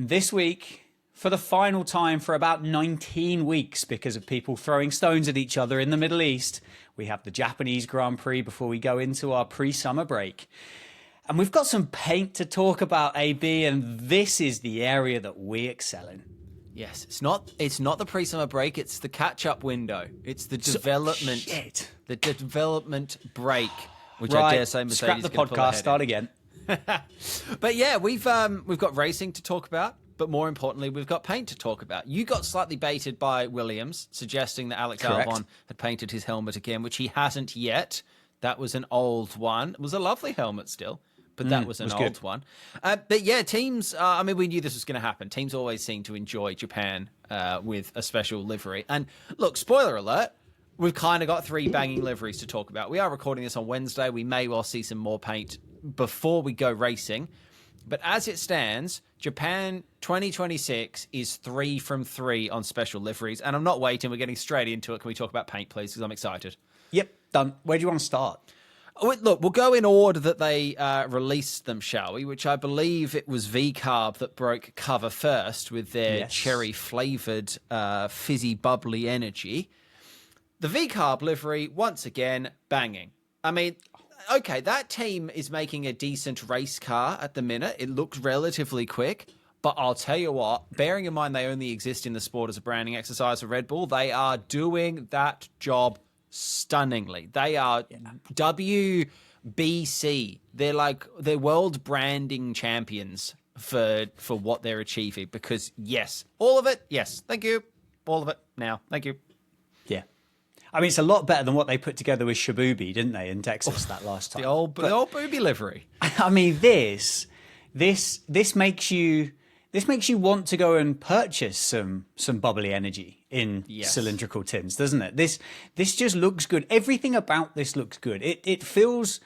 This week, for the final time for about 19 weeks because of people throwing stones at each other in the Middle East, we have the Japanese Grand Prix before we go into our pre-summer break. And we've got some paint to talk about, AB, and this is the area that we excel in. Yes, it's not the pre-summer break, it's the catch-up window. It's the development the development break, which right. I dare say Mercedes Scrap the is gonna pull podcast, ahead start in. again. But yeah, we've got racing to talk about, but more importantly, we've got paint to talk about. You got slightly baited by Williams, suggesting that Alex Correct. Albon had painted his helmet again, which he hasn't yet. That was an old one. It was a lovely helmet still, but that was an old one. But yeah, teams, I mean, we knew this was going to happen. Teams always seem to enjoy Japan with a special livery. And look, spoiler alert, we've kind of got 3 banging liveries to talk about. We are recording this on Wednesday. We may well see some more paint before we go racing. But as it stands, Japan 2026 is 3 from 3 on special liveries. And I'm not waiting. We're getting straight into it. Can we talk about paint, please? Because I'm excited. Yep, done. Where do you want to start? Look, we'll go in order that they released them, shall we? Which I believe it was V-Carb that broke cover first with their cherry-flavoured, fizzy, bubbly energy. The V-Carb livery, once again, banging. I mean, okay, that team is making a decent race car at the minute. It looks relatively quick. But I'll tell you what, bearing in mind they only exist in the sport as a branding exercise for Red Bull, they are doing that job stunningly. They are WBC. They're world branding champions for what they're achieving. Because yes, all of it. Yes, thank you. All of it now. Thank you. Yeah. I mean, it's a lot better than what they put together with Shabubi, didn't they, in Texas that last time? The old booby livery. I mean, this makes you want to go and purchase some bubbly energy in cylindrical tins, doesn't it? This just looks good. Everything about this looks good. It feels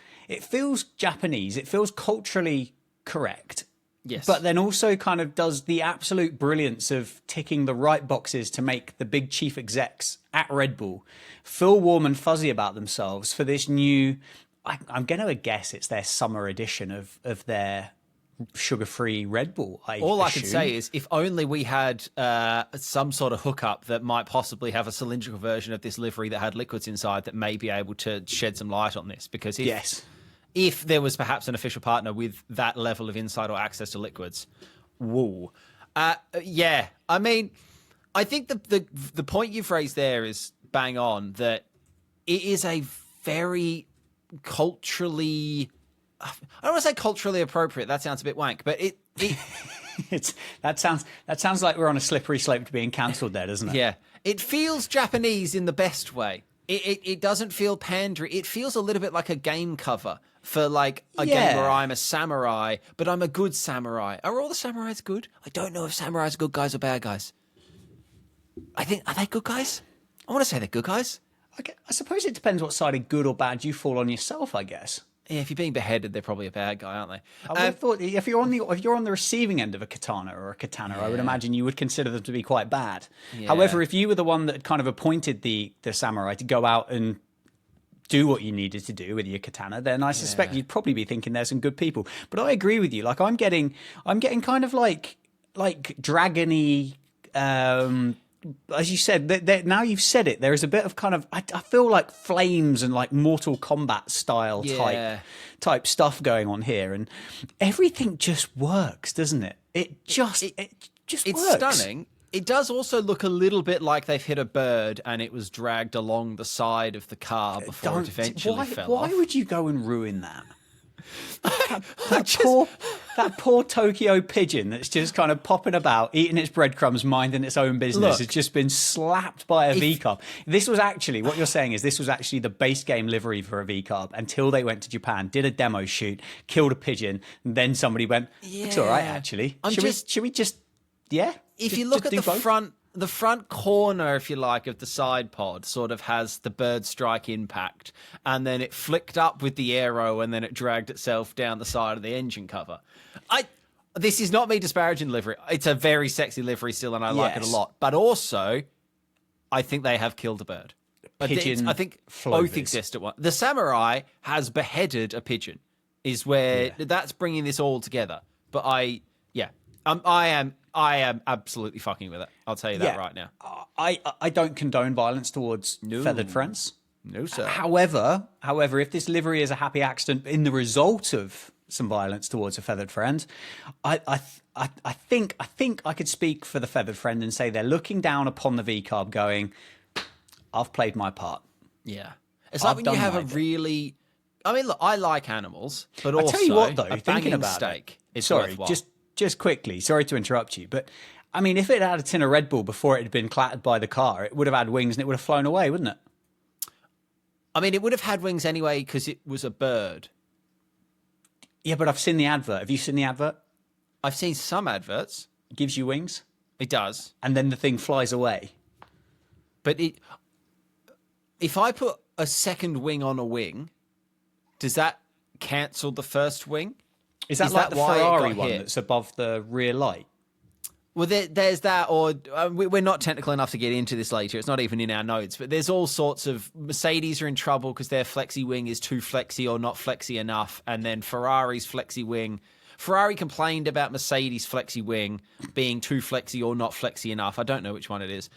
Japanese. It feels culturally correct. Yes. But then also kind of does the absolute brilliance of ticking the right boxes to make the big chief execs at Red Bull feel warm and fuzzy about themselves for this new, I'm going to guess it's their summer edition of their sugar-free Red Bull. All I can say is if only we had some sort of hookup that might possibly have a cylindrical version of this livery that had liquids inside that may be able to shed some light on this. Because if there was perhaps an official partner with that level of insight or access to liquids, woo. Yeah, I mean, I think the point you've raised there is bang on, that it is a very culturally, I don't want to say culturally appropriate. That sounds a bit wank, but that sounds like we're on a slippery slope to being cancelled there, doesn't it? Yeah, it feels Japanese in the best way. It doesn't feel pandery. It feels a little bit like a game cover for like a game where I'm a samurai, but I'm a good samurai. Are all the samurais good? I don't know if samurais are good guys or bad guys. Are they good guys? I want to say they're good guys. I suppose it depends what side of good or bad you fall on yourself, I guess. Yeah, if you're being beheaded, they're probably a bad guy, aren't they? I would have thought if you're on the receiving end of a katana or a katana, I would imagine you would consider them to be quite bad. Yeah. However, if you were the one that kind of appointed the samurai to go out and do what you needed to do with your katana, then I suspect you'd probably be thinking there's some good people. But I agree with you. Like I'm getting kind of like dragony. As you said, now you've said it, there is a bit of kind of, I feel like flames and like Mortal Kombat style type stuff going on here, and everything just works, doesn't it? It just works. It's stunning. It does also look a little bit like they've hit a bird and it was dragged along the side of the car before it eventually fell off. Why would you go and ruin that? That poor Tokyo pigeon that's just kind of popping about, eating its breadcrumbs, minding its own business, has just been slapped by a V-Carb. This was actually, what you're saying is this was actually the base game livery for a V-Carb until they went to Japan, did a demo shoot, killed a pigeon, and then somebody went, it's all right, actually. Should we just If you look at the front corner, if you like, of the side pod sort of has the bird strike impact, and then it flicked up with the aero, and then it dragged itself down the side of the engine cover. This is not me disparaging livery. It's a very sexy livery still, and I like it a lot. But also, I think they have killed a bird. Pigeon I think both exist at once. The samurai has beheaded a pigeon, is where that's bringing this all together. But I am I am absolutely fucking with it. I'll tell you that right now. I don't condone violence towards feathered friends. No, sir. However, if this livery is a happy accident in the result of some violence towards a feathered friend, I think I could speak for the feathered friend and say they're looking down upon the V-carb going, I've played my part. Yeah. It's like when you have a really... I mean, look, I like animals, but also I tell you what, though, a thinking banging about steak is sorry, worthwhile. just quickly, sorry to interrupt you, but I mean, if it had a tin of Red Bull before it had been clattered by the car, it would have had wings and it would have flown away, wouldn't it? I mean, it would have had wings anyway because it was a bird. Yeah, but I've seen the advert. Have you seen the advert? I've seen some adverts. It gives you wings. It does. And then the thing flies away. But if I put a second wing on a wing, does that cancel the first wing? Is that like the Ferrari one that's above the rear light? Well, there's that, or we're not technical enough to get into this later. It's not even in our notes, but there's all sorts of... Mercedes are in trouble because their flexi wing is too flexi or not flexi enough, and then Ferrari's flexi wing... Ferrari complained about Mercedes' flexi wing being too flexi or not flexi enough. I don't know which one it is.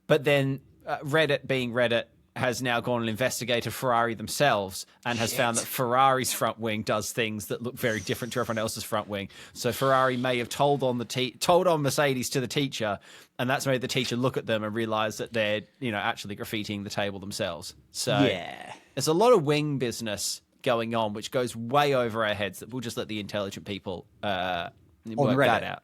But then Reddit, being Reddit, has now gone and investigated Ferrari themselves and has found that Ferrari's front wing does things that look very different to everyone else's front wing. So Ferrari may have told on Mercedes to the teacher, and that's made the teacher look at them and realise that they're, actually graffitiing the table themselves. So there's a lot of wing business going on, which goes way over our heads, that we'll just let the intelligent people work that out.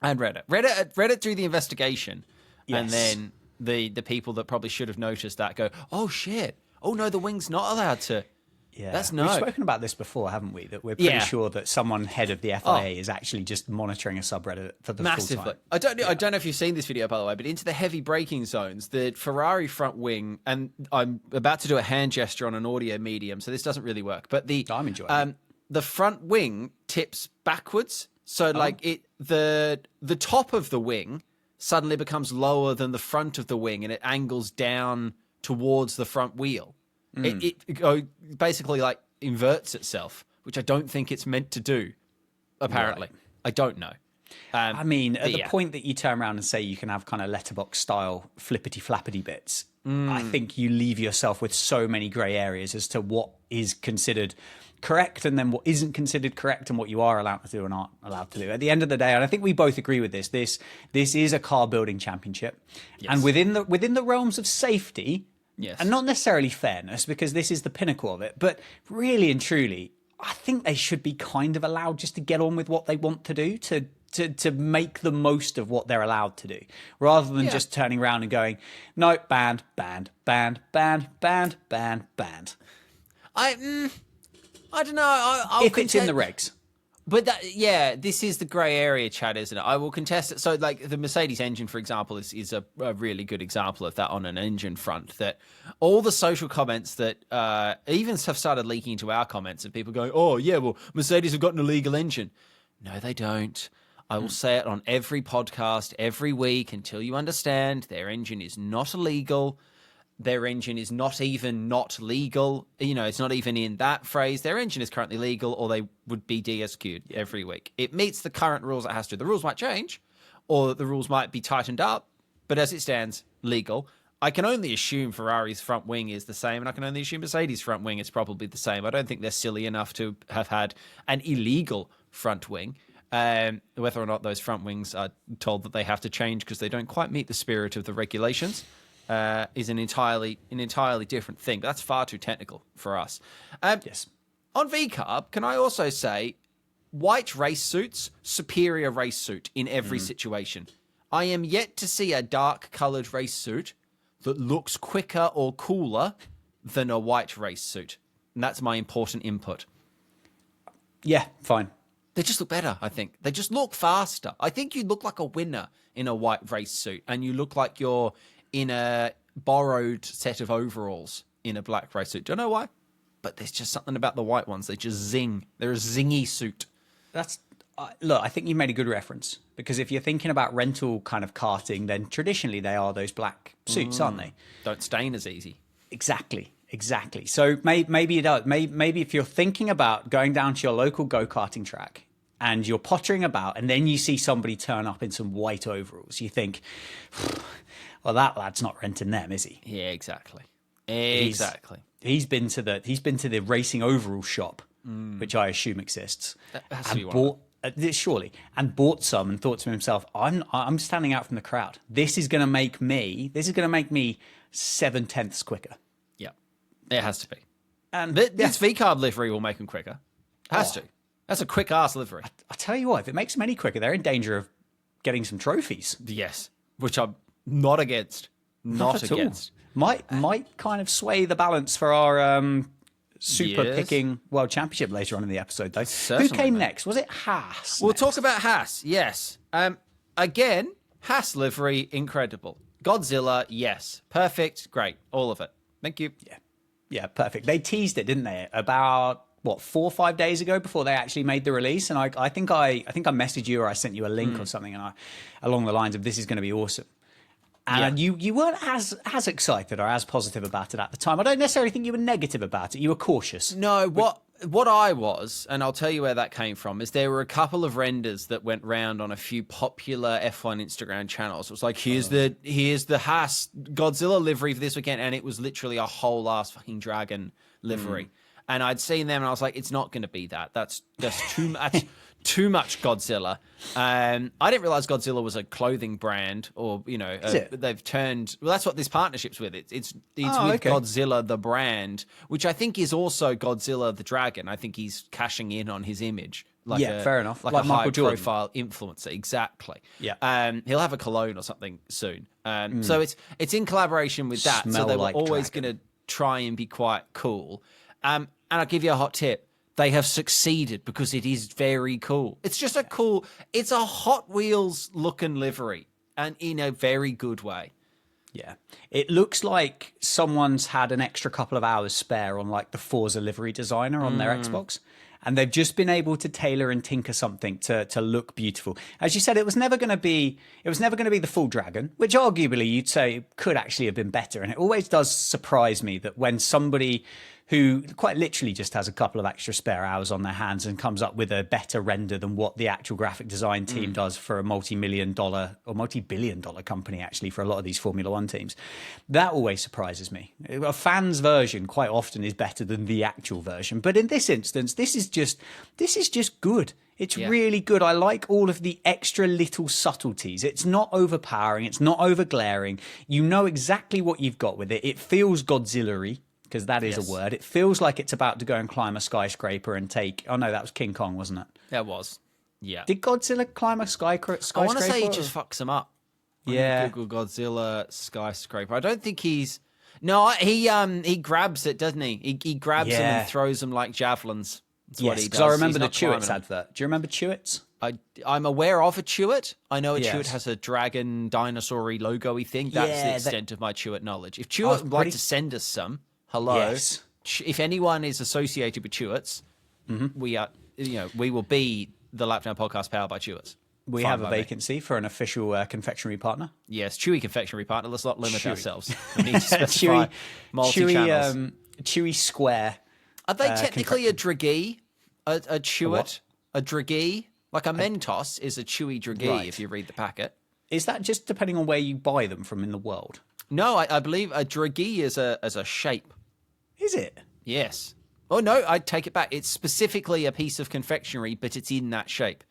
And Reddit do the investigation, and then the people that probably should have noticed that go, oh shit, oh no, the wing's not allowed to. Yeah, that's no. We've spoken about this before, haven't we? That we're pretty sure that someone head of the FIA is actually just monitoring a subreddit for the full time. I don't know if you've seen this video, by the way, but into the heavy braking zones, the Ferrari front wing, and I'm about to do a hand gesture on an audio medium, so this doesn't really work. But I'm enjoying it. The front wing tips backwards, so the top of the wing suddenly becomes lower than the front of the wing, and it angles down towards the front wheel. It basically like inverts itself, which I don't think it's meant to do, apparently. Right. I don't know. I mean, at the point that you turn around and say you can have kind of letterbox style flippity-flappity bits, I think you leave yourself with so many grey areas as to what is considered correct and then what isn't considered correct and what you are allowed to do and aren't allowed to do. At the end of the day, and I think we both agree with this is a car building championship. Yes. And within the realms of safety, yes, and not necessarily fairness, because this is the pinnacle of it, but really and truly, I think they should be kind of allowed just to get on with what they want to do, to make the most of what they're allowed to do, rather than just turning around and going, no, banned. I don't know. If it's in the regs. But this is the grey area, Chad, isn't it? I will contest it. So, like, the Mercedes engine, for example, is a really good example of that on an engine front. That all the social comments that even have started leaking into our comments of people going, oh, yeah, well, Mercedes have got an illegal engine. No, they don't. I will say it on every podcast every week until you understand their engine is not illegal. Their engine is not even not legal. It's not even in that phrase. Their engine is currently legal, or they would be DSQ'd every week. It meets the current rules it has to. The rules might change, or the rules might be tightened up, but as it stands, legal. I can only assume Ferrari's front wing is the same, and I can only assume Mercedes' front wing is probably the same. I don't think they're silly enough to have had an illegal front wing. Whether or not those front wings are told that they have to change because they don't quite meet the spirit of the regulations is an entirely different thing. But that's far too technical for us. Yes. On VCarb, can I also say white race suits, superior race suit in every situation. I am yet to see a dark coloured race suit that looks quicker or cooler than a white race suit. And that's my important input. Yeah, fine. They just look better, I think. They just look faster. I think you look like a winner in a white race suit, and you look like you're in a borrowed set of overalls in a black race suit. Don't know why, but there's just something about the white ones. They just zing. They're a zingy suit. Look, I think you made a good reference, because if you're thinking about rental kind of karting, then traditionally they are those black suits, aren't they? Don't stain as easy. Exactly. So maybe it does. Maybe if you're thinking about going down to your local go-karting track and you're pottering about, and then you see somebody turn up in some white overalls. You think, well, that lad's not renting them, is he? Yeah, exactly. Exactly. He's been to the racing overall shop, which I assume exists, That has to be and one of them. surely, and bought some and thought to himself, I'm standing out from the crowd. This is going to make me 7/10ths quicker. Yeah, it has to be. And This V-carb livery will make them quicker. Has to. That's a quick ass livery. I tell you what, if it makes them any quicker, they're in danger of getting some trophies. Yes, which I'm not against. Not at all. against. Might kind of sway the balance for our super Yes. picking world championship later on in the episode, though. Certainly, Who came mate. next? Was it Haas? We'll next? talk about Haas. Yes. Again, Haas livery, incredible. Godzilla, yes. Perfect. Great. All of it. Thank you. Yeah, perfect. They teased it, didn't they? About 4 or 5 days ago before they actually made the release. And I think I messaged you or I sent you a link or something, and along the lines of this is going to be awesome. And you weren't as excited or as positive about it at the time. I don't necessarily think you were negative about it. You were cautious. No, what I was, and I'll tell you where that came from, is there were a couple of renders that went round on a few popular F1 Instagram channels. It was like, here's the Haas Godzilla livery for this weekend, and it was literally a whole ass fucking dragon livery. And I'd seen them, and I was like, it's not going to be that. That's just too much. Too much Godzilla. I didn't realize Godzilla was a clothing brand, or they've turned. Well, that's what this partnership's with. It's with okay. Godzilla the brand, which I think is also Godzilla the dragon. I think he's cashing in on his image. Fair enough. Like Like a Michael Jordan. high-profile influencer, exactly. Yeah. He'll have a cologne or something soon. So it's in collaboration with that. Smell so they like were always dragon. going to try and be quite cool. And I'll give you a hot tip. They have succeeded because it is very cool. It's just it's a Hot Wheels looking livery, and in a very good way. Yeah. It looks like someone's had an extra couple of hours spare on like the Forza livery designer on their Xbox. And they've just been able to tailor and tinker something to look beautiful. As you said, it was never going to be the full dragon, which arguably you'd say could actually have been better. And it always does surprise me that when somebody who quite literally just has a couple of extra spare hours on their hands and comes up with a better render than what the actual graphic design team does for a multi-million-dollar or multi-billion-dollar company, actually, for a lot of these Formula One teams. That always surprises me. A fan's version quite often is better than the actual version. But in this instance, this is just good. It's really good. I like all of the extra little subtleties. It's not overpowering. It's not over-glaring. You know exactly what you've got with it. It feels Godzilla-y, because that is a word. It feels like it's about to go and climb a skyscraper and take... Oh, no, that was King Kong, wasn't it? That was. Yeah. Did Godzilla climb a skyscraper? I want to say he just fucks them up. Yeah. Google Godzilla skyscraper. I don't think he's... No, he grabs it, doesn't he? He grabs them and throws them like javelins. That's what he does. Because I remember the He's not Chewits climbing advert. Do you remember Chewits? I'm aware of a Chewit. I know a Yes. Chewit has a dragon dinosaur-y logo-y thing. That's the extent of my Chewit knowledge. If Chewit would like to send us some, hello. Yes. If anyone is associated with Chewits, we will be the Lapdown Podcast powered by Chewits. We have a vacancy for an official confectionery partner. Yes, Chewy confectionary partner. Let's not limit ourselves. We need to specify Chewy, multi-channels. Chewy Square. Are they technically a dragee? A Chewit? what? A dragee? Like a Mentos is a Chewy dragee if you read the packet. Is that just depending on where you buy them from in the world? No, I believe a dragee is a shape. Is it? Yes. Oh, no, I take it back. It's specifically a piece of confectionery, but it's in that shape.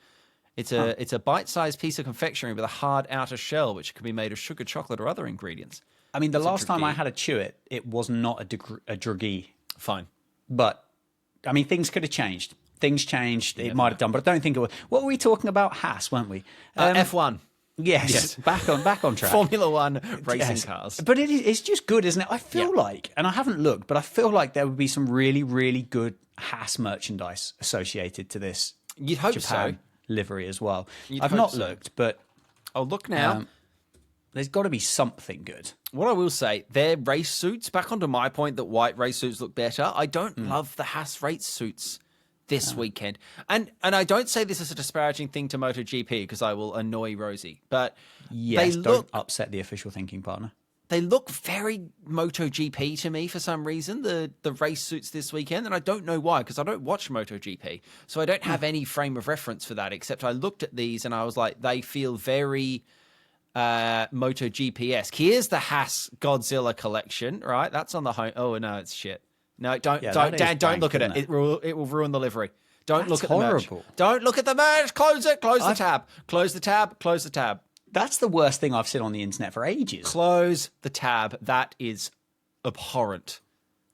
It's a bite-sized piece of confectionery with a hard outer shell, which can be made of sugar, chocolate, or other ingredients. I mean, the last time I had a Chewit, it was not a dragee. Fine. But, I mean, things could have changed. Things changed. It might have done, but I don't think it was. What were we talking about? Haas, weren't we? F1. Yes. Back on track. Formula One racing cars. But it's just good, isn't it? I feel like, and I haven't looked, but I feel like there would be some really, really good Haas merchandise associated to this You'd hope Japan so. livery as well. You'd I've hope not so. looked, but Oh, look now. there's got to be something good. What I will say, their race suits, back onto my point that white race suits look better, I don't love the Haas race suits this weekend. And I don't say this as a disparaging thing to MotoGP because I will annoy Rosie, but Yes, they don't look upset the official thinking partner. they look very MotoGP to me for some reason, the race suits this weekend. And I don't know why, because I don't watch MotoGP. So I don't have any frame of reference for that, except I looked at these and I was like, they feel very MotoGP-esque. Here's the Haas Godzilla collection, right? That's on the home. Oh, no, it's shit. No, don't look at it. It will ruin the livery. Don't look at the merch. Don't look at the merch. Close it. Close the tab. Close the tab. Close the tab. That's the worst thing I've seen on the internet for ages. Close the tab. That is abhorrent.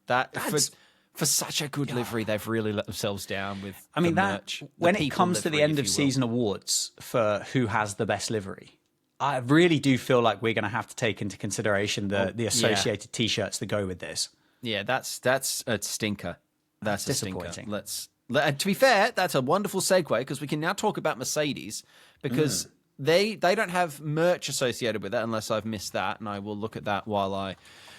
For such a good livery, they've really let themselves down with the merch. When it comes to the end of season awards for who has the best livery, I really do feel like we're going to have to take into consideration the associated T-shirts that go with this. Yeah, that's a stinker. That's disappointing. To be fair, that's a wonderful segue because we can now talk about Mercedes because they don't have merch associated with it unless I've missed that, and I will look at that while I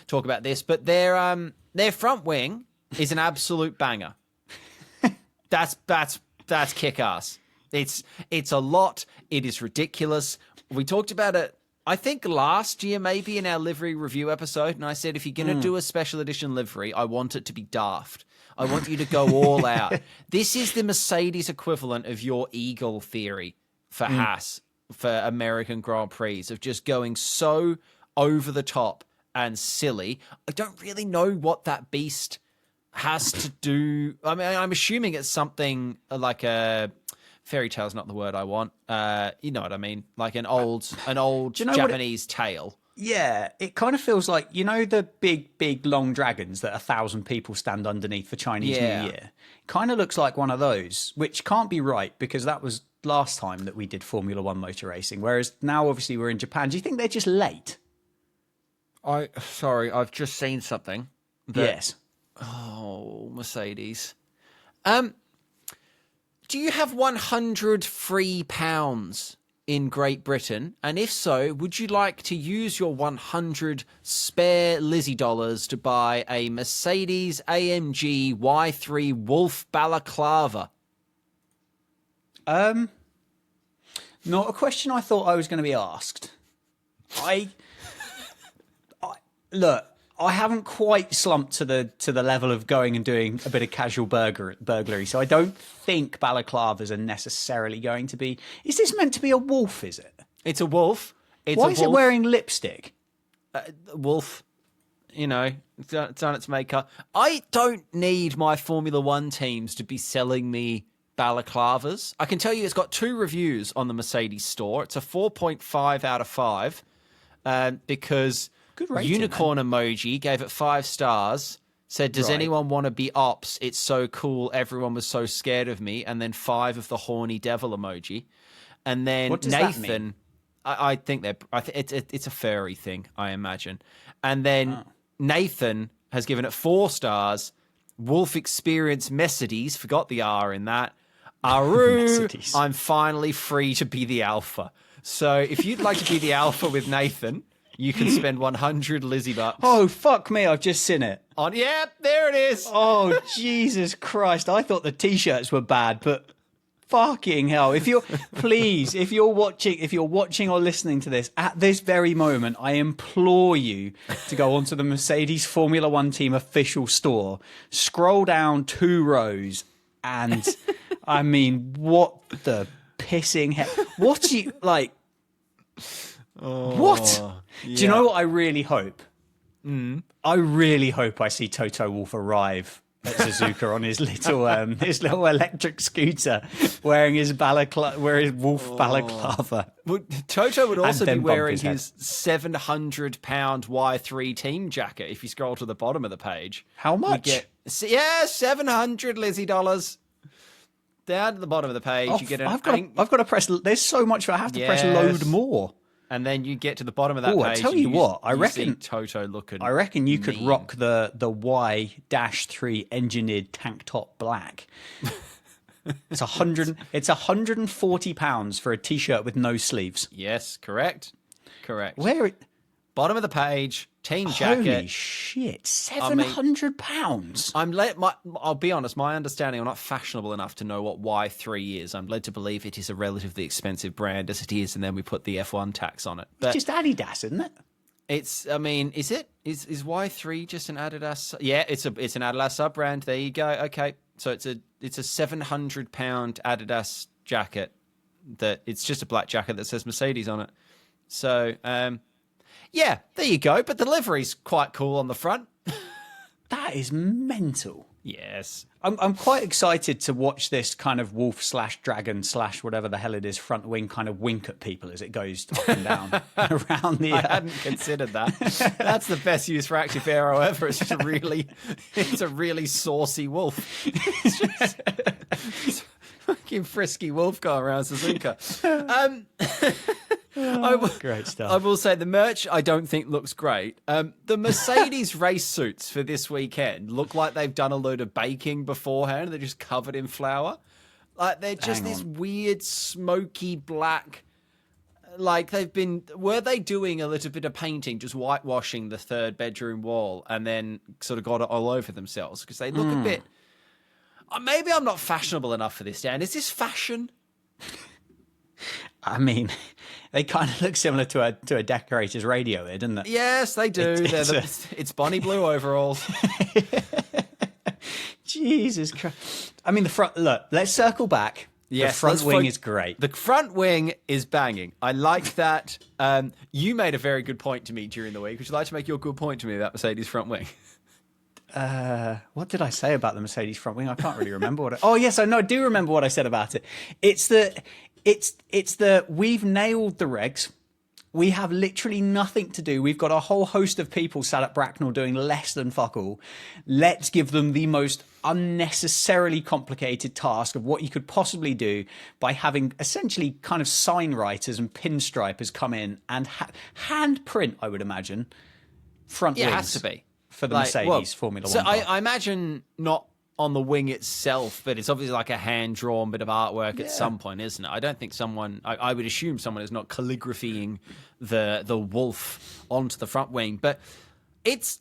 talk about this. But their front wing is an absolute banger. That's kick-ass. It's a lot. It is ridiculous. We talked about it, I think last year maybe in our livery review episode, and I said if you're going to do a special edition livery, I want it to be daft. I want you to go all out. This is the Mercedes equivalent of your Eagle theory for Haas, for American Grand Prix, of just going so over the top and silly. I don't really know what that beast has to do. I mean, I'm assuming it's something like a fairy tale is not the word I want. You know what I mean? Like an old Japanese tale. Yeah, it kind of feels like, you know, the big, long dragons that 1,000 people stand underneath for Chinese New Year? It kind of looks like one of those, which can't be right because that was last time that we did Formula One motor racing, whereas now obviously we're in Japan. Do you think they're just late? Sorry, I've just seen something. Yes. Oh, Mercedes. Do you have 100 free pounds in Great Britain? And if so, would you like to use your 100 spare Lizzie dollars to buy a Mercedes AMG Y3 Wolf Balaclava? Not a question I thought I was going to be asked. Look, I haven't quite slumped to the level of going and doing a bit of casual burglary, so I don't think balaclavas are necessarily going to be... Is this meant to be a wolf, is it? It's a wolf. Why is it wearing lipstick? Wolf, you know, it's on its makeup. I don't need my Formula One teams to be selling me balaclavas. I can tell you it's got 2 reviews on the Mercedes store. It's a 4.5 out of 5 because... Good rating, Unicorn emoji gave it 5 stars. Said, does anyone want to be ops? It's so cool. Everyone was so scared of me. And then 5 of the horny devil emoji. And then what does Nathan, that mean? I think it's a furry thing, I imagine. And then Nathan has given it 4 stars. Wolf Experience Mercedes, forgot the R in that. Arooo, I'm finally free to be the alpha. So if you'd like to be the alpha with Nathan, you can spend 100 Lizzie bucks. Oh, fuck me, I've just seen it. There it is. Oh, Jesus Christ. I thought the T-shirts were bad, but fucking hell. If you're watching or listening to this at this very moment, I implore you to go onto the Mercedes Formula One team official store, scroll down 2 rows, and I mean, what the pissing hell? What do you, like... What? Yeah. Do you know what I really hope? I really hope I see Toto Wolff arrive at Suzuka on his little electric scooter, wearing his wolf balaclava. Well, Toto would also be wearing his £700 Y3 team jacket. If you scroll to the bottom of the page, how much? 700 Lizzie dollars. Down to the bottom of the page, you get an. I've got to press. There's so much. I have to press load more. And then you get to the bottom of that page. I tell you what, I reckon Toto looking. I reckon you could rock the Y-3 engineered tank top black. It's £140 for a t-shirt with no sleeves. Yes, correct. Where? Bottom of the page, team jacket. Holy shit, £700. I'll be honest, my understanding, I'm not fashionable enough to know what Y3 is. I'm led to believe it is a relatively expensive brand as it is, and then we put the F1 tax on it. But it's just Adidas, isn't it? I mean, is is Y3 just an Adidas? Yeah, it's an Adidas sub brand. There you go. Okay, so it's a £700 Adidas jacket. That it's just a black jacket that says Mercedes on it. So, yeah, there you go. But the livery's quite cool on the front. That is mental. Yes. I'm quite excited to watch this kind of wolf / dragon / whatever the hell it is front wing kind of wink at people as it goes up and down around the. I hadn't considered that. That's the best use for active aero ever. It's just it's a really saucy wolf. It's fucking frisky wolf going around Suzuka. Great stuff. I will say the merch I don't think looks great. The Mercedes race suits for this weekend look like they've done a load of baking beforehand. They're just covered in flour. Like they're just this weird smoky black. Like were they doing a little bit of painting, just whitewashing the third bedroom wall and then sort of got it all over themselves? Because they look a bit. Maybe I'm not fashionable enough for this, Dan. Is this fashion? I mean, they kind of look similar to a decorator's radio there, doesn't it? Yes, they do. It's Bonnie Blue overalls. Jesus Christ. I mean, the front, look, let's circle back. Yes, the front wing is great. The front wing is banging. I like that. You made a very good point to me during the week. Would you like to make your good point to me about Mercedes front wing? What did I say about the Mercedes front wing? I can't really remember oh yes, I do remember what I said about it. It's the we've nailed the regs. We have literally nothing to do. We've got a whole host of people sat at Bracknell doing less than fuck all. Let's give them the most unnecessarily complicated task of what you could possibly do by having essentially kind of sign writers and pinstripers come in and hand print, I would imagine, front wings. It has to be. For the Mercedes Formula 1 So car. I imagine not on the wing itself, but it's obviously like a hand-drawn bit of artwork at some point, isn't it? I don't think I would assume someone is not calligraphying the wolf onto the front wing, but it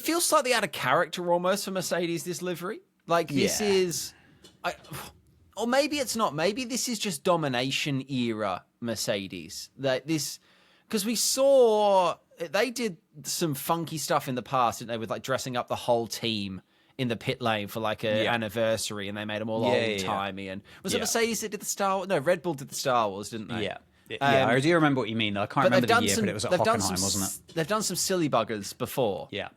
feels slightly out of character almost for Mercedes, this livery. Like this is... or maybe it's not. Maybe this is just domination era Mercedes. Because we saw... They did some funky stuff in the past, didn't they, with like dressing up the whole team in the pit lane for like an anniversary, and they made them all old-timey. Yeah. And was it Mercedes that did the Star Wars? No, Red Bull did the Star Wars, didn't they? Yeah. I do remember what you mean. I can't remember the year, but it was at Hockenheim, wasn't it? They've done some silly buggers before. Yeah.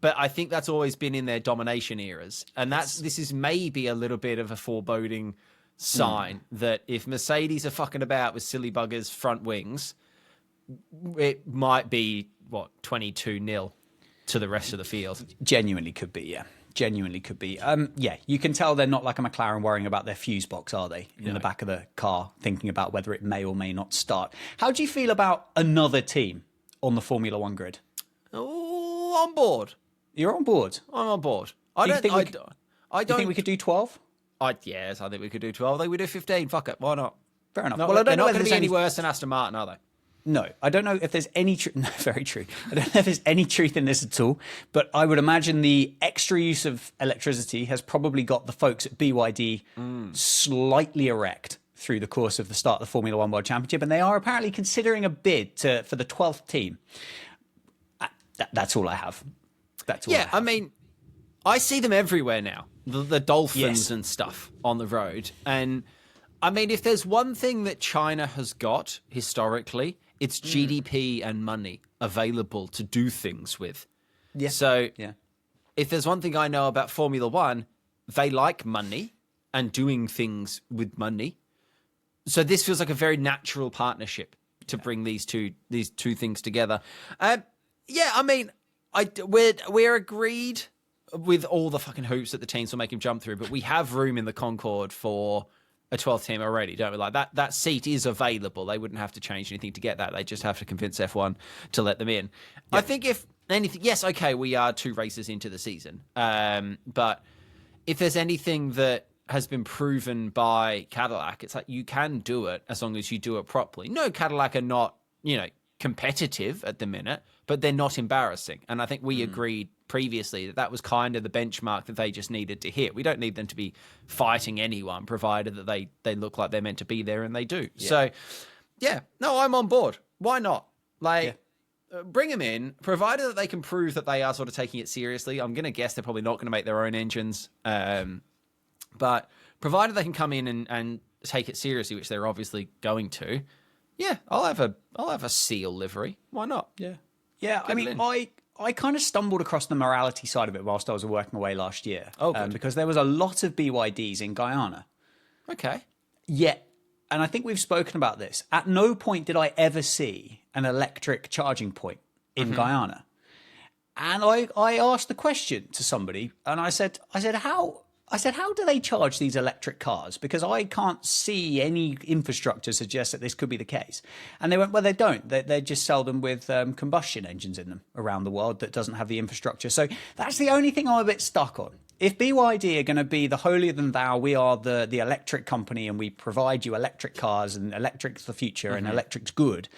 But I think that's always been in their domination eras. And this is maybe a little bit of a foreboding sign that if Mercedes are fucking about with silly buggers front wings... it might be 22-0 to the rest of the field. Genuinely could be, yeah. Genuinely could be. You can tell they're not like a McLaren worrying about their fuse box, are they? In the back of the car, thinking about whether it may or may not start. How do you feel about another team on the Formula One grid? Oh, on board. You're on board. I'm on board. Do you think we could do 12? Yes, I think we could do 12. I think we do 15. Fuck it. Why not? Fair enough. Well, they're not going to be any worse than Aston Martin, are they? No, I don't know if there's any truth. No, very true. I don't know if there's any truth in this at all, but I would imagine the extra use of electricity has probably got the folks at BYD slightly erect through the course of the start of the Formula One World Championship, and they are apparently considering a bid for the 12th team. That's all I have. That's all. I mean, I see them everywhere now. The dolphins and stuff on the road, and I mean, if there's one thing that China has got historically, it's GDP and money available to do things with. Yeah. So if there's one thing I know about Formula One, they like money and doing things with money. So this feels like a very natural partnership to bring these two things together. I mean, we're agreed with all the fucking hoops that the teams will make him jump through, but we have room in the Concorde for a 12th team already, don't we? Like that seat is available. They wouldn't have to change anything to get that. They just have to convince F1 to let them in. Yeah. I think if anything, yes, okay, we are 2 races into the season. But if there's anything that has been proven by Cadillac, it's like you can do it as long as you do it properly. No, Cadillac are not, competitive at the minute, but they're not embarrassing. And I think we agreed previously that was kind of the benchmark that they just needed to hit. We don't need them to be fighting anyone, provided that they look like they're meant to be there, and they do. Yeah. So, no, I'm on board. Why not? bring them in, provided that they can prove that they are sort of taking it seriously. I'm going to guess they're probably not going to make their own engines, but provided they can come in and take it seriously, which they're obviously going to. Yeah, I'll have a seal livery. Why not? Yeah. I mean, I kind of stumbled across the morality side of it whilst I was working away last year. Oh, good. Because there was a lot of BYDs in Guyana. Okay. Yet, and I think we've spoken about this, at no point did I ever see an electric charging point in Guyana. And I asked the question to somebody, and I said, how do they charge these electric cars? Because I can't see any infrastructure suggest that this could be the case. And they went, well, they don't. They just sell them with combustion engines in them around the world that doesn't have the infrastructure. So that's the only thing I'm a bit stuck on. If BYD are going to be the holier than thou, we are the electric company and we provide you electric cars and electric's the future and electric's good,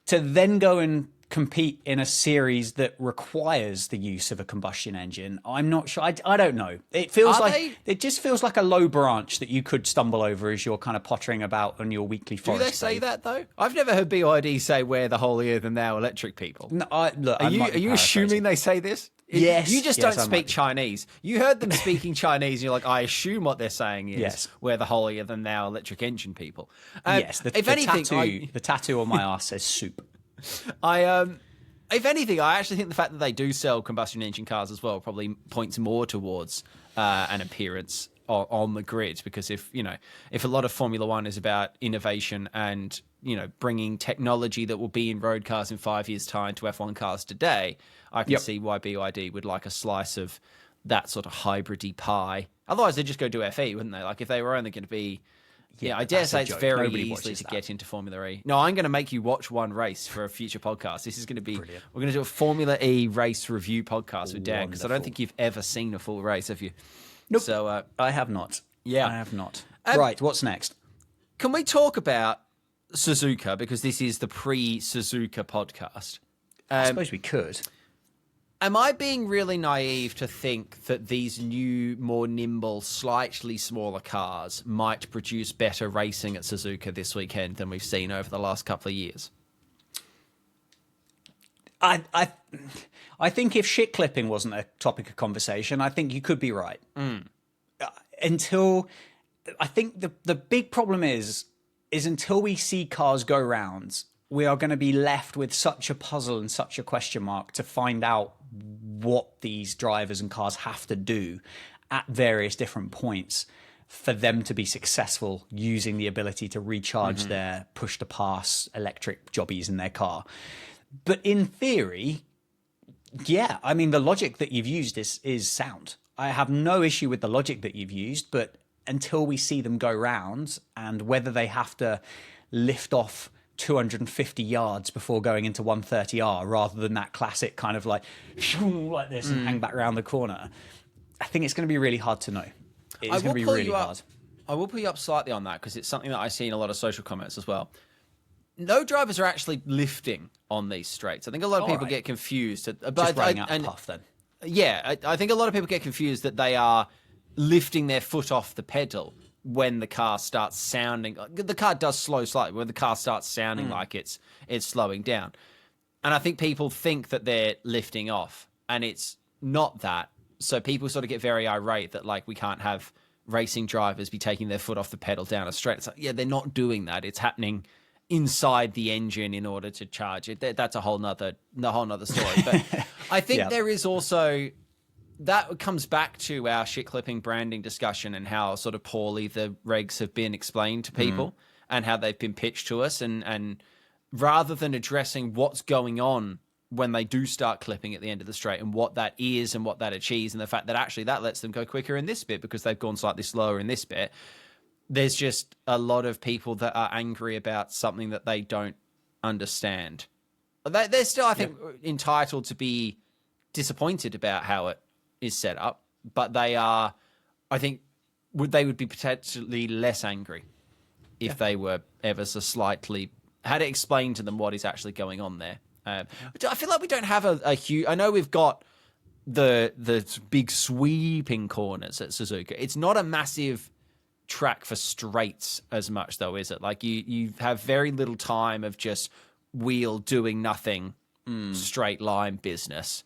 to then go and compete in a series that requires the use of a combustion engine, I'm not sure. I don't know. It feels it just feels like a low branch that you could stumble over as you're kind of pottering about on your weekly forest. Do they say that though? I've never heard BYD say we're the holier than thou electric people. No, look, are you assuming they say this? Yes. You just don't speak Chinese. You heard them speaking Chinese, and you're like, I assume what they're saying is we're the holier than thou electric engine people. Yes. The tattoo on my arse says soup. If anything, I actually think the fact that they do sell combustion engine cars as well probably points more towards an appearance on the grid, because if a lot of Formula One is about innovation and bringing technology that will be in road cars in 5 years' time to F1 cars today, I can see why BYD would like a slice of that sort of hybrid-y pie. Otherwise, they'd just go do FE, wouldn't they? Like if they were only going to be. Yeah, I dare say it's very easy to get into Formula E. No, I'm going to make you watch one race for a future podcast. This is going to be brilliant. We're going to do a Formula E race review podcast with Dan, because I don't think you've ever seen a full race, have you? Nope. So I have not. Yeah, I have not. Right, what's next? Can we talk about Suzuka, because this is the pre-Suzuka podcast? I suppose we could. Am I being really naive to think that these new, more nimble, slightly smaller cars might produce better racing at Suzuka this weekend than we've seen over the last couple of years? I think if shit clipping wasn't a topic of conversation, I think you could be right. Until I think the big problem is until we see cars go round, we are going to be left with such a puzzle and such a question mark to find out what these drivers and cars have to do at various different points for them to be successful using the ability to recharge their push-to-pass electric jobbies in their car. But in theory, yeah, I mean, the logic that you've used is sound. I have no issue with the logic that you've used, but until we see them go round and whether they have to lift off 250 yards before going into 130R rather than that classic kind of like this and hang back around the corner, I think it's going to be really hard to know. It's going to be really hard. I will put you up slightly on that, because it's something that I see in a lot of social comments as well. No drivers are actually lifting on these straights. I think a lot of people get confused. Just running out of puff then. Yeah, I think a lot of people get confused that they are lifting their foot off the pedal when the car starts sounding. The car does slow slightly when the car starts sounding like it's slowing down. And I think people think that they're lifting off, and it's not that. So people sort of get very irate that, like, we can't have racing drivers be taking their foot off the pedal down a straight. It's like, yeah, they're not doing that. It's happening inside the engine in order to charge it. That's a whole nother story. But I think there is also, that comes back to our shit clipping branding discussion and how sort of poorly the regs have been explained to people and how they've been pitched to us. And rather than addressing what's going on when they do start clipping at the end of the straight and what that is and what that achieves, and the fact that actually that lets them go quicker in this bit because they've gone slightly slower in this bit, there's just a lot of people that are angry about something that they don't understand. They're still, I think, entitled to be disappointed about how it is set up, but they are, I think, they would be potentially less angry if they were ever so slightly, had it explained to them what is actually going on there. But I feel like we don't have a huge, I know we've got the big sweeping corners at Suzuka. It's not a massive track for straights as much though, is it? Like you have very little time of just wheel doing nothing straight line business,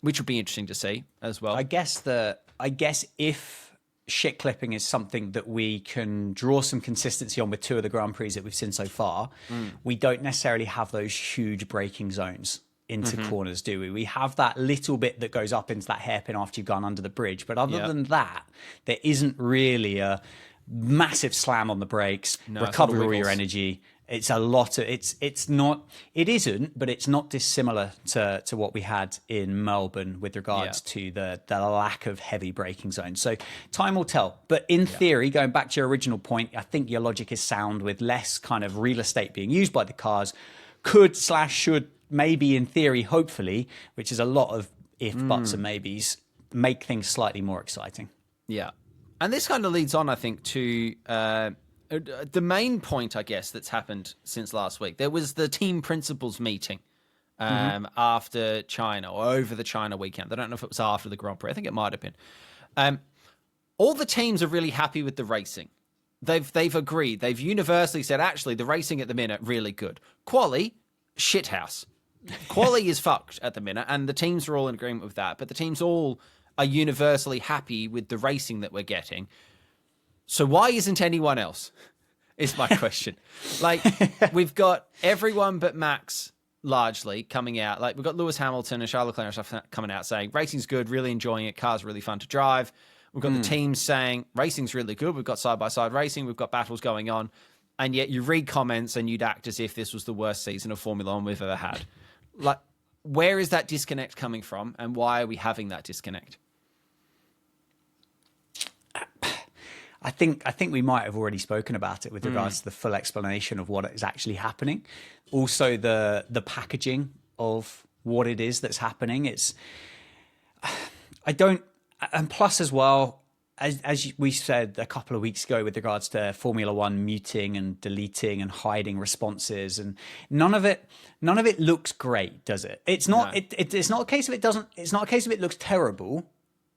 which would be interesting to see as well. I guess if shit clipping is something that we can draw some consistency on with 2 of the Grand Prix that we've seen so far, we don't necessarily have those huge braking zones into corners, do we? We have that little bit that goes up into that hairpin after you've gone under the bridge. But other than that, there isn't really a massive slam on the brakes, recover all your energy. It's a lot of it isn't, but it's not dissimilar to what we had in Melbourne with regards to the lack of heavy braking zones. So time will tell. But in theory, going back to your original point, I think your logic is sound. With less kind of real estate being used by the cars, should maybe in theory, hopefully, which is a lot of if, buts and maybes, make things slightly more exciting. Yeah. And this kind of leads on, I think, to the main point, I guess, that's happened since last week. There was the team principals meeting after China, or over the China weekend. I don't know if it was after the Grand Prix. I think it might have been. All the teams are really happy with the racing. They've agreed. They've universally said, actually, the racing at the minute, really good. Quali, shithouse. Quali is fucked at the minute, and the teams are all in agreement with that. But the teams all are universally happy with the racing that we're getting. So why isn't anyone else? Is my question. Like, we've got everyone but Max largely coming out. Like, we've got Lewis Hamilton and Charles Leclerc and stuff coming out saying racing's good, really enjoying it, cars are really fun to drive. We've got the teams saying racing's really good. We've got side-by-side racing. We've got battles going on. And yet you read comments and you'd act as if this was the worst season of Formula One we've ever had. Like, where is that disconnect coming from, and why are we having that disconnect? I think we might have already spoken about it with regards to the full explanation of what is actually happening. Also, the packaging of what it is that's happening. And plus as well, as we said a couple of weeks ago with regards to Formula One muting and deleting and hiding responses, and none of it looks great, does it? It's not. No. It's not a case of it doesn't. It's not a case of it looks terrible,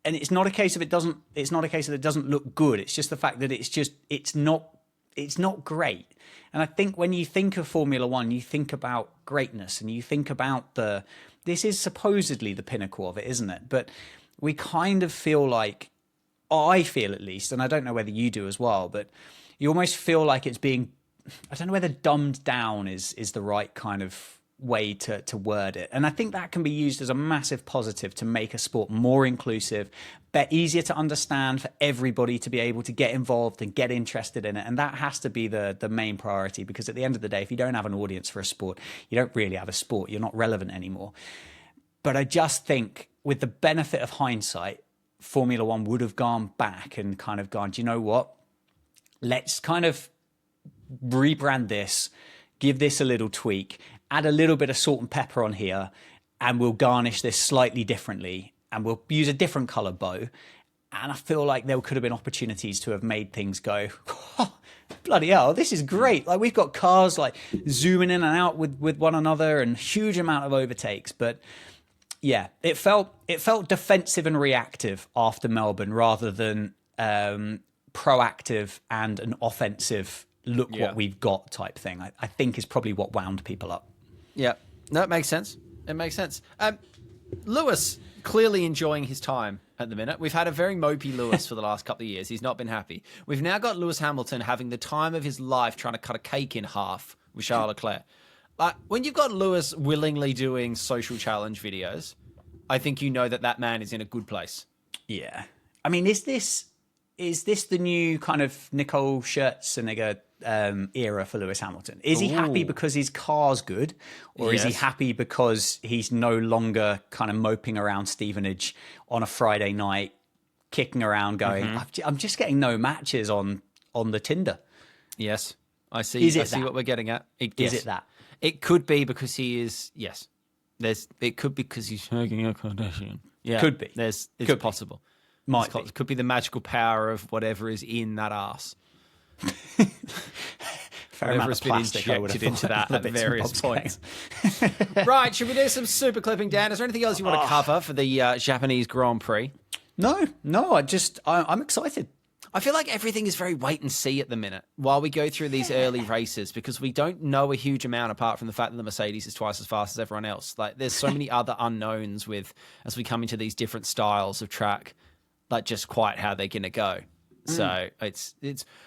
and it's not a case of it doesn't. It's not a case of it doesn't look good. It's just the fact that it's not great. And I think when you think of Formula One, you think about greatness, and you think about this is supposedly the pinnacle of it, isn't it? But we kind of feel like, I feel at least, and I don't know whether you do as well, but you almost feel like it's being, I don't know whether dumbed down is the right kind of way to word it. And I think that can be used as a massive positive to make a sport more inclusive, but easier to understand for everybody to be able to get involved and get interested in it. And that has to be the main priority, because at the end of the day, if you don't have an audience for a sport, you don't really have a sport. You're not relevant anymore. But I just think with the benefit of hindsight, Formula One would have gone back and kind of gone, do you know what? Let's kind of rebrand this, give this a little tweak, add a little bit of salt and pepper on here, and we'll garnish this slightly differently, and we'll use a different color bow. And I feel like there could have been opportunities to have made things go, oh, bloody hell, this is great. Like, we've got cars like zooming in and out with one another, and huge amount of overtakes. But yeah, it felt defensive and reactive after Melbourne, rather than proactive and an offensive look what we've got type thing. I think is probably what wound people up. Yeah, no, it makes sense. It makes sense. Lewis clearly enjoying his time at the minute. We've had a very mopey Lewis for the last couple of years. He's not been happy. We've now got Lewis Hamilton having the time of his life trying to cut a cake in half with Charles Leclerc. When you've got Lewis willingly doing social challenge videos, I think you know that man is in a good place. Yeah. I mean, is this the new kind of Nicole Scherzinger era for Lewis Hamilton? Is he happy because his car's good, or is he happy because he's no longer kind of moping around Stevenage on a Friday night, kicking around going, I'm just getting no matches on the Tinder? Yes, I see. I see what we're getting at. Is it that? It could be because he is, yes. It could be because he's shagging a Kardashian. Yeah, could be. It's possible. It could be the magical power of whatever is in that ass. Whatever has been injected into that at various points. Right, should we do some super clipping, Dan? Is there anything else you want to cover for the Japanese Grand Prix? No. I'm excited. I feel like everything is very wait and see at the minute while we go through these early races, because we don't know a huge amount apart from the fact that the Mercedes is twice as fast as everyone else. Like, there's so many other unknowns as we come into these different styles of track, like just quite how they're going to go. So it's.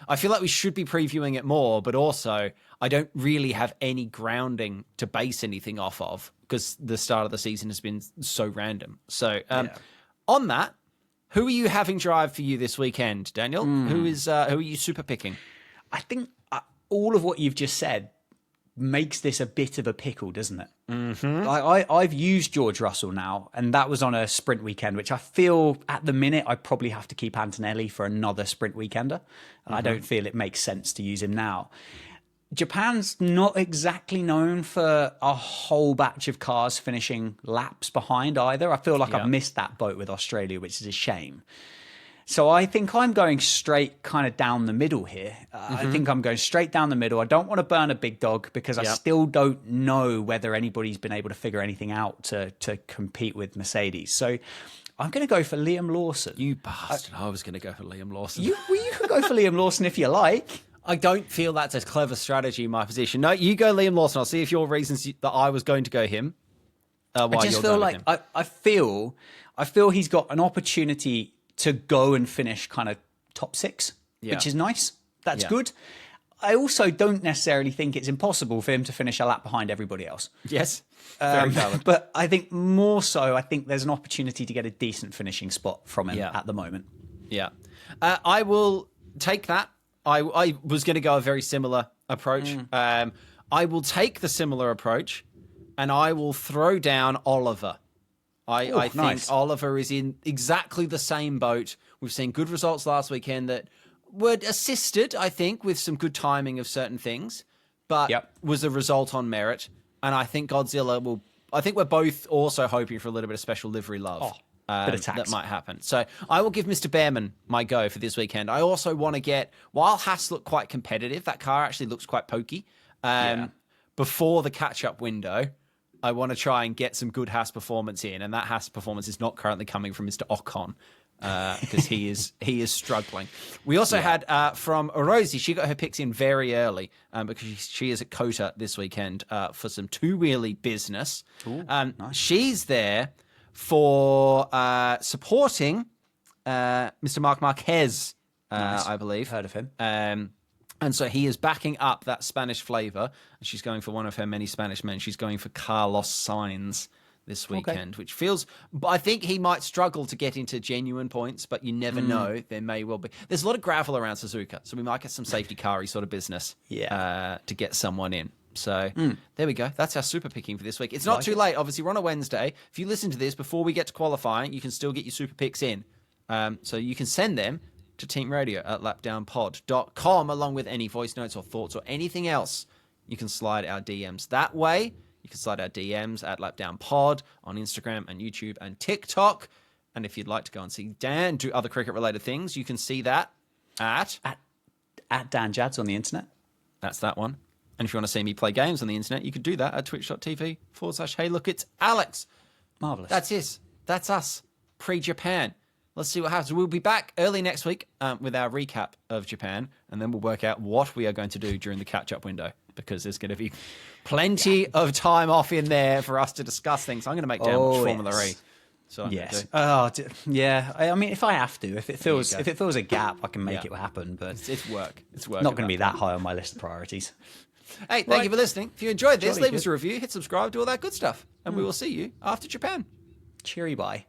I feel like we should be previewing it more, but also I don't really have any grounding to base anything off of because the start of the season has been so random. So on that, who are you having drive for you this weekend, Daniel? Who are you super picking? I think all of what you've just said makes this a bit of a pickle, doesn't it? Mm-hmm. I've used George Russell now, and that was on a sprint weekend, which I feel at the minute I probably have to keep Antonelli for another sprint weekender. I don't feel it makes sense to use him now. Japan's not exactly known for a whole batch of cars finishing laps behind either. I feel like I've missed that boat with Australia, which is a shame. So I think I'm going straight kind of down the middle here. I think I'm going straight down the middle. I don't want to burn a big dog because I still don't know whether anybody's been able to figure anything out to compete with Mercedes. So I'm going to go for Liam Lawson. You bastard. I was going to go for Liam Lawson. You can go for Liam Lawson if you like. I don't feel that's a clever strategy in my position. No, you go Liam Lawson. I'll see if your reasons that I was going to go him. I just feel like I feel he's got an opportunity to go and finish kind of top 6, which is nice. That's good. I also don't necessarily think it's impossible for him to finish a lap behind everybody else. Yes, very valid. But I think more so, I think there's an opportunity to get a decent finishing spot from him at the moment. Yeah. I will take that. I was going to go a very similar approach. I will take the similar approach, and I will throw down Oliver. I think Oliver is in exactly the same boat. We've seen good results last weekend that were assisted, I think, with some good timing of certain things, but was a result on merit. And I think Godzilla will... I think we're both also hoping for a little bit of special livery love. That might happen. So I will give Mr. Behrman my go for this weekend. I also want to get... While Haas looked quite competitive, that car actually looks quite pokey. Before the catch-up window... I want to try and get some good Haas performance in, and that Haas performance is not currently coming from Mr. Ocon because he is struggling. We also had from Rosie, she got her picks in very early because she is at Kota this weekend for some two-wheelie business. Ooh, nice. She's there for supporting Mr. Marc Marquez, nice. I believe. Heard of him. And so he is backing up that Spanish flavour. And she's going for one of her many Spanish men. She's going for Carlos Sainz this weekend, which feels... But I think he might struggle to get into genuine points, but you never know. There may well be... There's a lot of gravel around Suzuka, so we might get some safety car-y sort of business to get someone in. So there we go. That's our super picking for this week. It's not too late. Obviously, we're on a Wednesday. If you listen to this before we get to qualifying, you can still get your super picks in. So you can send them to teamradio@lapdownpod.com along with any voice notes or thoughts or anything else. You can slide our DMs that way. You can slide our DMs at lapdownpod on Instagram and YouTube and TikTok. And if you'd like to go and see Dan do other cricket related things, you can see that at Dan Jads on the internet. That's that one. And if you want to see me play games on the internet, you could do that at twitch.tv/hey look it's Alex. Marvellous. That's it. That's us pre-Japan. Let's see what happens. We'll be back early next week with our recap of Japan, and then we'll work out what we are going to do during the catch-up window, because there's going to be plenty of time off in there for us to discuss things. I'm going to make Dan watch Formula E. So I mean, if I have to, if it feels a gap, I can make it happen. But it's work. It's work. Not going to be that high on my list of priorities. Hey, thank you for listening. If you enjoyed this, leave us a review, hit subscribe, do all that good stuff, and we will see you after Japan. Cheery bye.